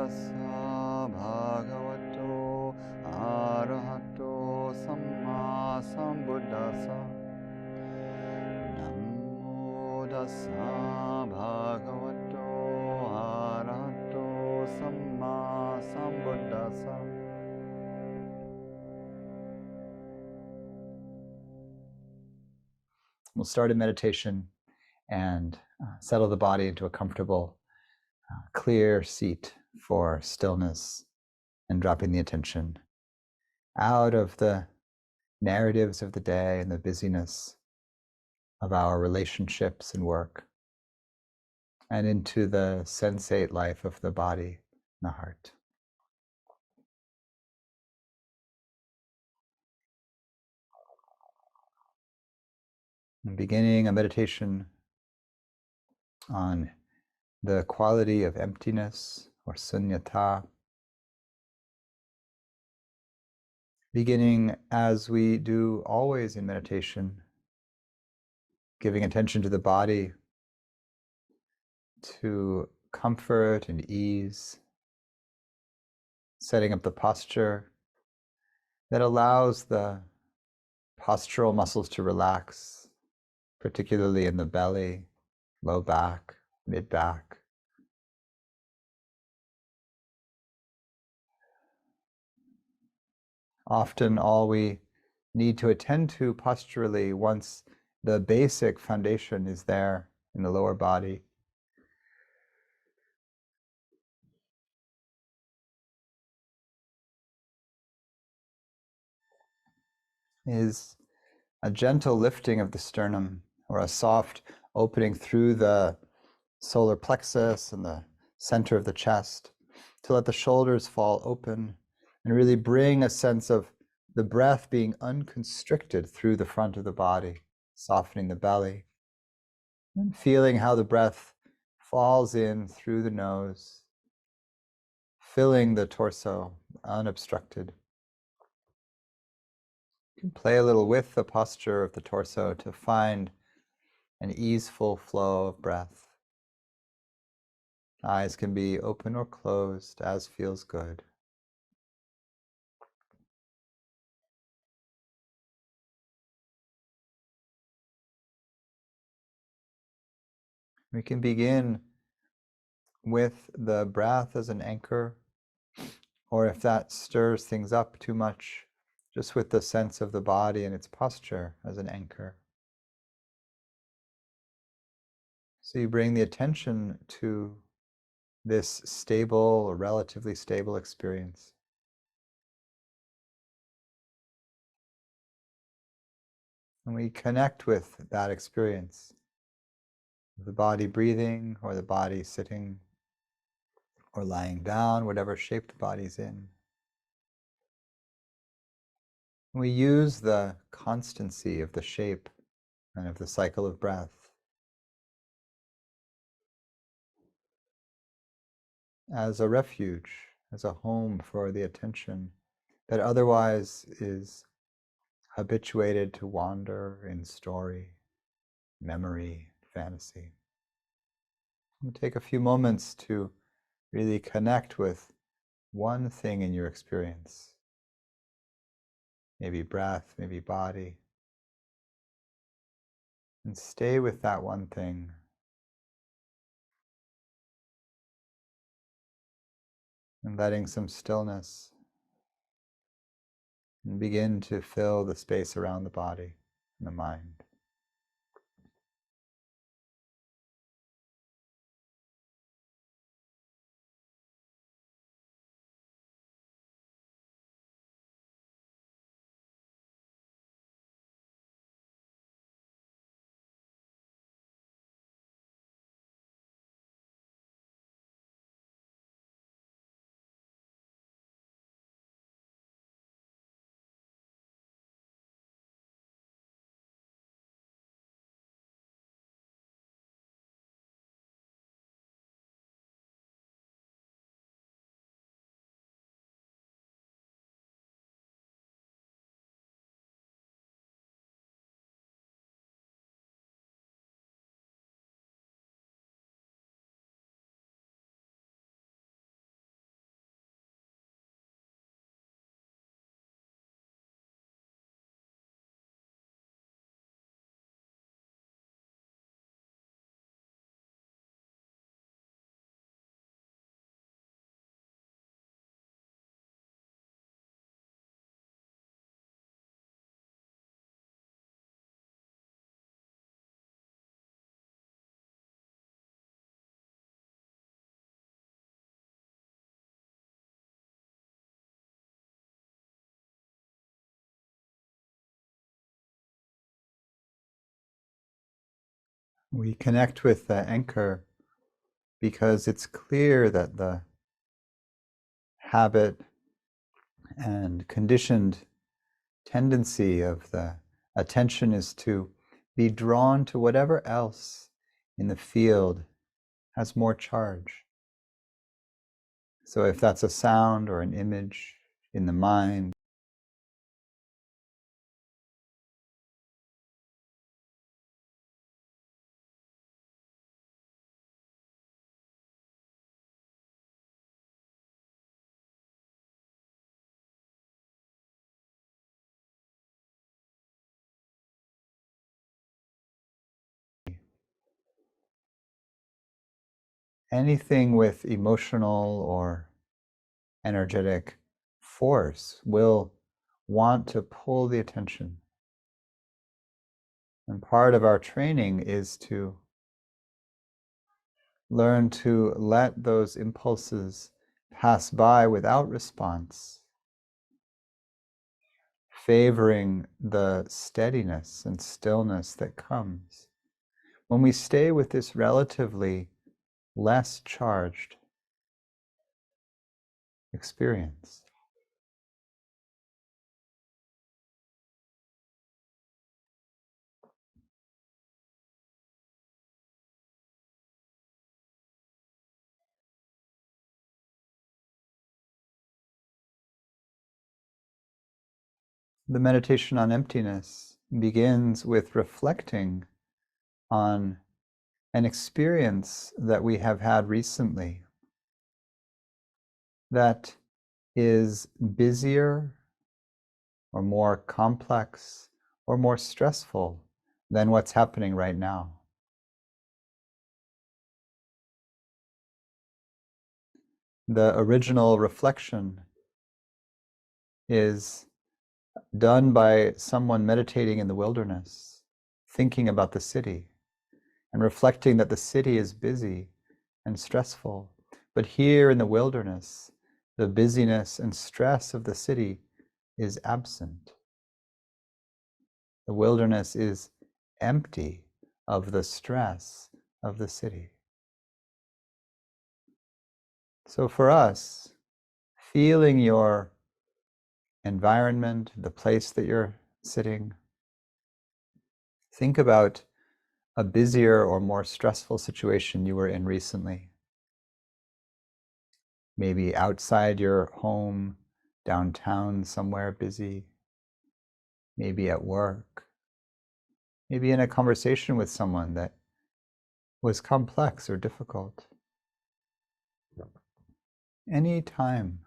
tassa bhagavato arahato sammāsambuddhasa. Namo tassa bhagavato arahato sammāsambuddhasa. We'll start a meditation and settle the body into a comfortable, clear seat for stillness and dropping the attention out of the narratives of the day and the busyness of our relationships and work, and into the sensate life of the body and the heart. And beginning a meditation on the quality of emptiness, or suññatā. Beginning, as we do always in meditation, giving attention to the body, to comfort and ease, setting up the posture that allows the postural muscles to relax, particularly in the belly, low back, mid back. Often all we need to attend to posturally, once the basic foundation is there in the lower body, is a gentle lifting of the sternum, or a soft opening through the solar plexus and the center of the chest, to let the shoulders fall open and really bring a sense of the breath being unconstricted through the front of the body, softening the belly, and feeling how the breath falls in through the nose, filling the torso unobstructed. You can play a little with the posture of the torso to find an easeful flow of breath. Eyes can be open or closed, as feels good. We can begin with the breath as an anchor, or if that stirs things up too much, just with the sense of the body and its posture as an anchor. So you bring the attention to this stable or relatively stable experience. And we connect with that experience, the body breathing, or the body sitting or lying down, whatever shape the body's in. We use the constancy of the shape and of the cycle of breath as a refuge, as a home for the attention that otherwise is habituated to wander in story, memory, fantasy. We'll take a few moments to really connect with one thing in your experience. Maybe breath, maybe body. And stay with that one thing. And letting some stillness and begin to fill the space around the body and the mind. We connect with the anchor because it's clear that the habit and conditioned tendency of the attention is to be drawn to whatever else in the field has more charge. So if that's a sound or an image in the mind, anything with emotional or energetic force will want to pull the attention. And part of our training is to learn to let those impulses pass by without response, favoring the steadiness and stillness that comes when we stay with this relatively less charged experience. The meditation on emptiness begins with reflecting on an experience that we have had recently that is busier or more complex or more stressful than what's happening right now. The original reflection is done by someone meditating in the wilderness, thinking about the city and reflecting that the city is busy and stressful. But here in the wilderness, the busyness and stress of the city is absent. The wilderness is empty of the stress of the city. So for us, feeling your environment, the place that you're sitting, think about a busier or more stressful situation you were in recently. Maybe outside your home, downtown somewhere busy, maybe at work, maybe in a conversation with someone that was complex or difficult. Any time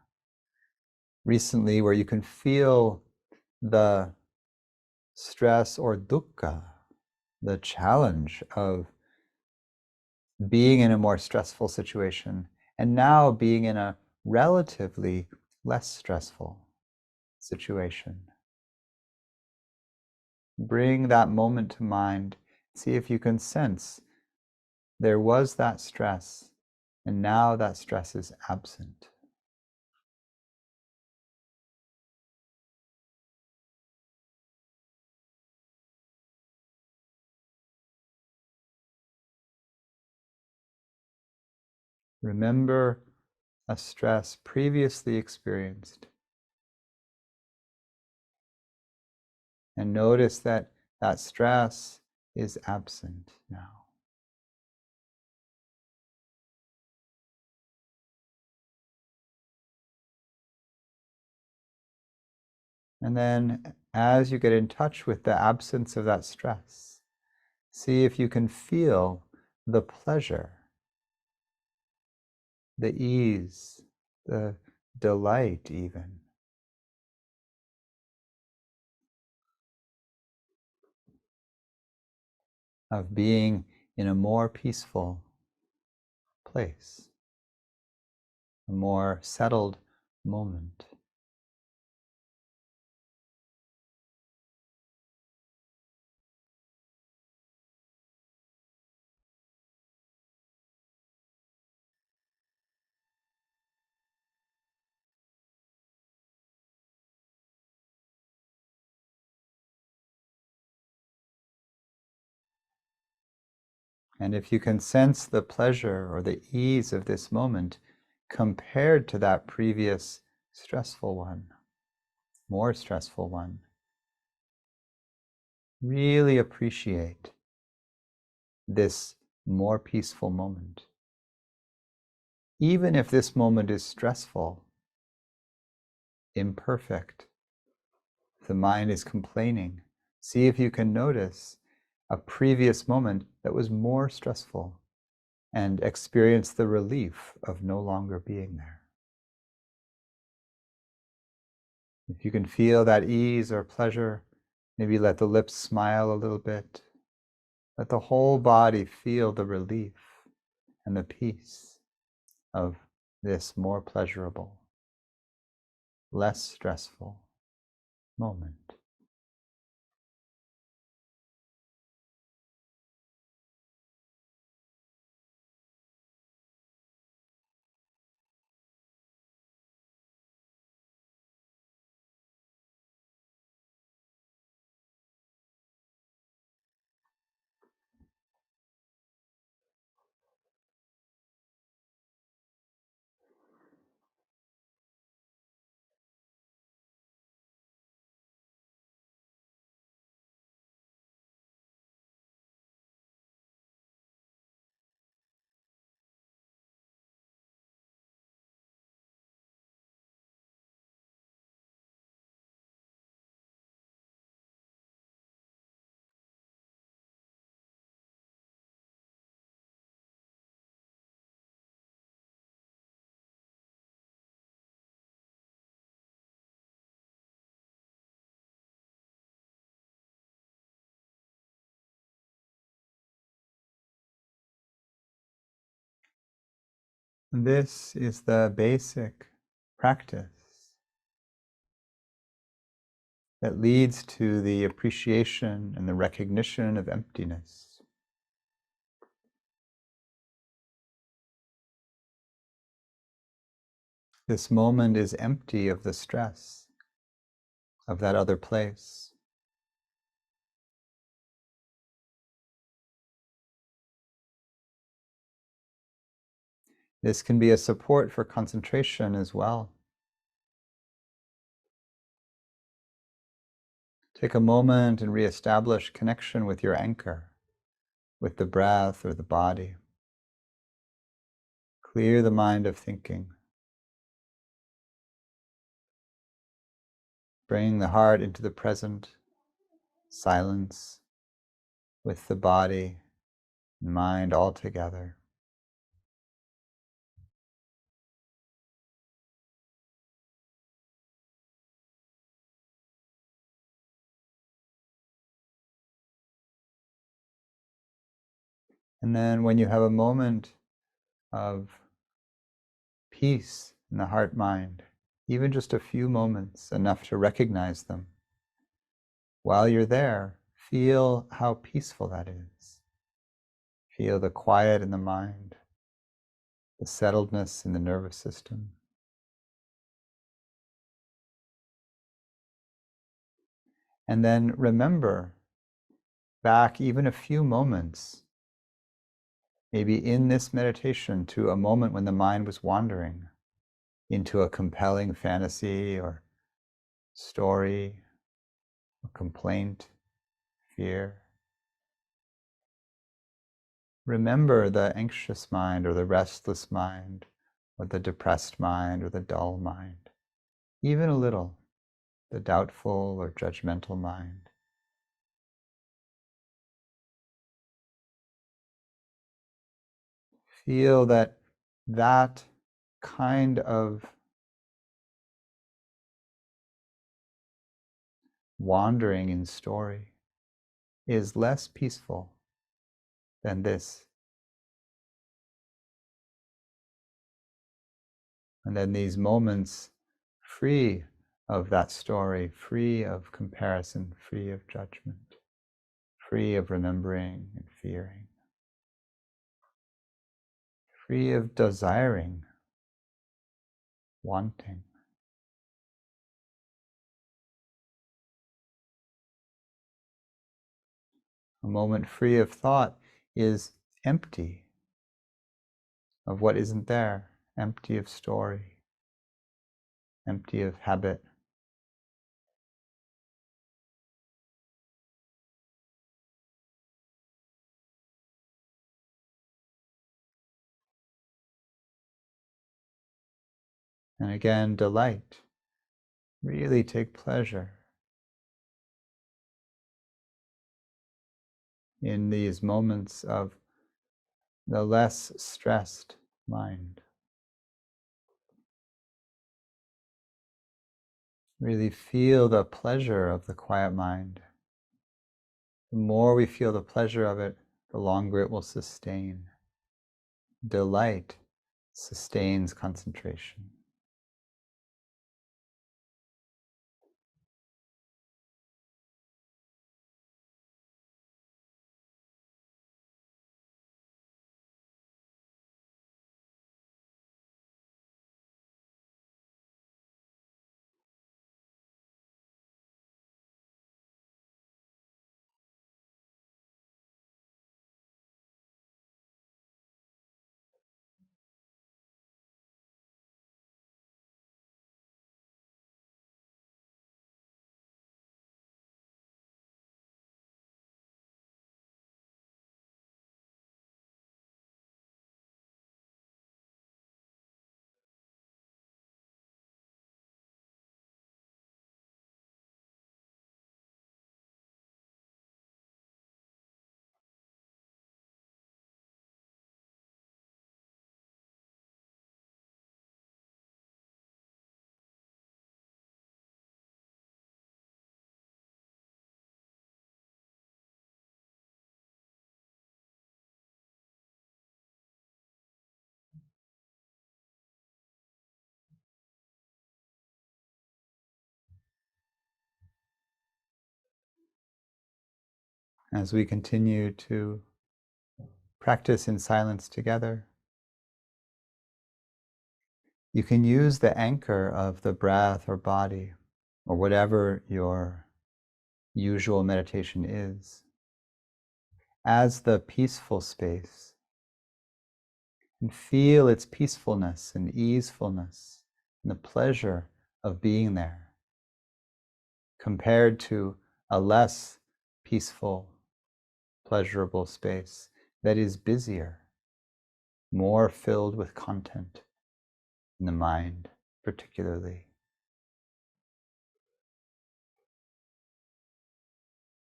recently where you can feel the stress or dukkha, the challenge of being in a more stressful situation and now being in a relatively less stressful situation. Bring that moment to mind. See if you can sense there was that stress and now that stress is absent. Remember a stress previously experienced and notice that that stress is absent now. And then as you get in touch with the absence of that stress, see if you can feel the pleasure, the ease, the delight even of being in a more peaceful place, a more settled moment. And if you can sense the pleasure or the ease of this moment compared to that previous stressful one, more stressful one, really appreciate this more peaceful moment. Even if this moment is stressful, imperfect, if the mind is complaining, see if you can notice a previous moment that was more stressful and experience the relief of no longer being there. If you can feel that ease or pleasure, maybe let the lips smile a little bit. Let the whole body feel the relief and the peace of this more pleasurable, less stressful moment. This is the basic practice that leads to the appreciation and the recognition of emptiness. This moment is empty of the stress of that other place. This can be a support for concentration as well. Take a moment and reestablish connection with your anchor, with the breath or the body. Clear the mind of thinking. Bring the heart into the present, silence with the body and mind all together. And then when you have a moment of peace in the heart-mind, even just a few moments, enough to recognize them, while you're there, feel how peaceful that is. Feel the quiet in the mind, the settledness in the nervous system. And then remember back even a few moments, maybe in this meditation, to a moment when the mind was wandering into a compelling fantasy or story, or complaint, fear. Remember the anxious mind or the restless mind or the depressed mind or the dull mind, even a little, the doubtful or judgmental mind. Feel that that kind of wandering in story is less peaceful than this. And then these moments free of that story, free of comparison, free of judgment, free of remembering and fearing, free of desiring, wanting. A moment free of thought is empty of what isn't there, empty of story, empty of habit. And again, delight. Really take pleasure in these moments of the less stressed mind. Really feel the pleasure of the quiet mind. The more we feel the pleasure of it, the longer it will sustain. Delight sustains concentration. As we continue to practice in silence together, you can use the anchor of the breath or body, or whatever your usual meditation is, as the peaceful space, and feel its peacefulness and easefulness and the pleasure of being there, compared to a less peaceful, pleasurable space that is busier, more filled with content in the mind, particularly.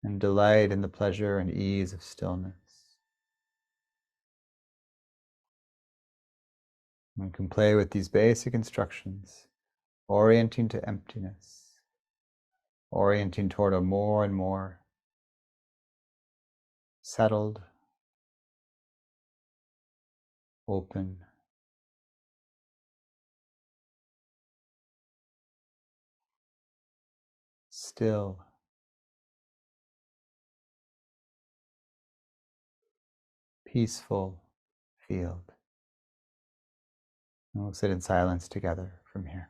And delight in the pleasure and ease of stillness. One can play with these basic instructions, orienting to emptiness, orienting toward a more and more settled, open, still, peaceful field. And we'll sit in silence together from here.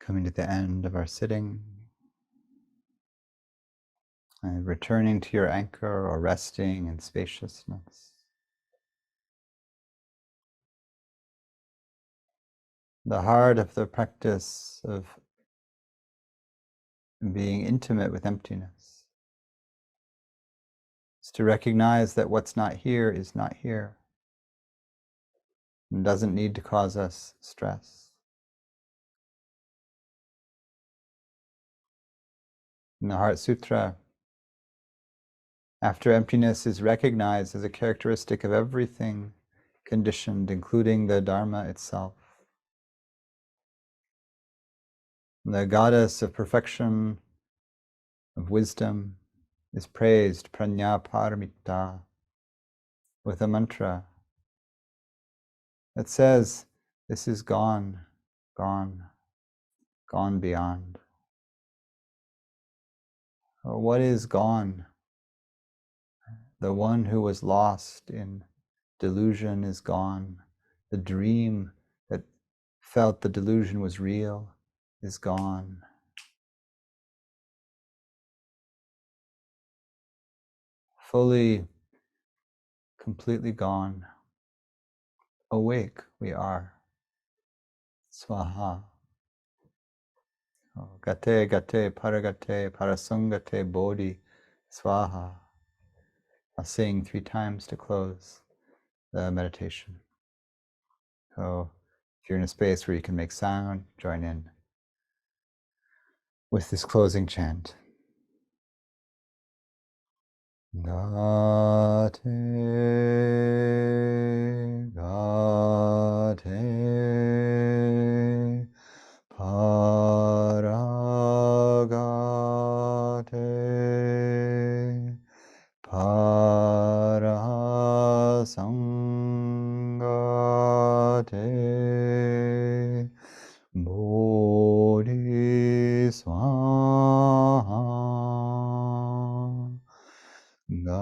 Coming to the end of our sitting, and returning to your anchor or resting in spaciousness. The heart of the practice of being intimate with emptiness is to recognize that what's not here is not here and doesn't need to cause us stress. In the Heart Sutra, after emptiness is recognized as a characteristic of everything conditioned, including the Dharma itself, the goddess of perfection, of wisdom, is praised, prajñā paramita, with a mantra that says, this is gone, gone, gone beyond. Or what is gone? The one who was lost in delusion is gone. The dream that felt the delusion was real is gone. Fully, completely gone. Awake we are. Swaha. Gate, gate, paragate, parasangate, bodhi, swaha. I'll sing 3 times to close the meditation. So if you're in a space where you can make sound, join in with this closing chant. Gate, gate, paragate, parasangate, bodhi swaha. Gate,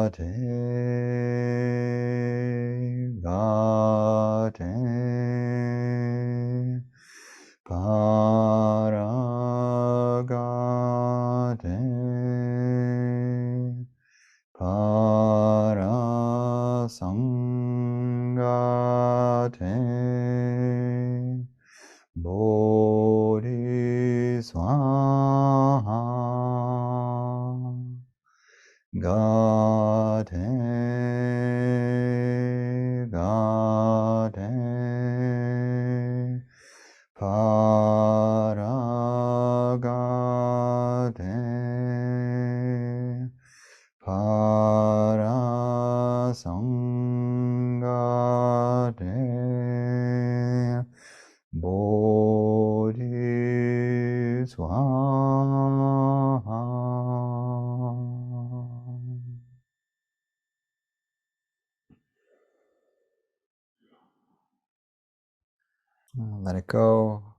gate, paragate, parasangate, bodhi swaha. Gate, gate, paragate, parasangate, bodhi swaha. Let it go.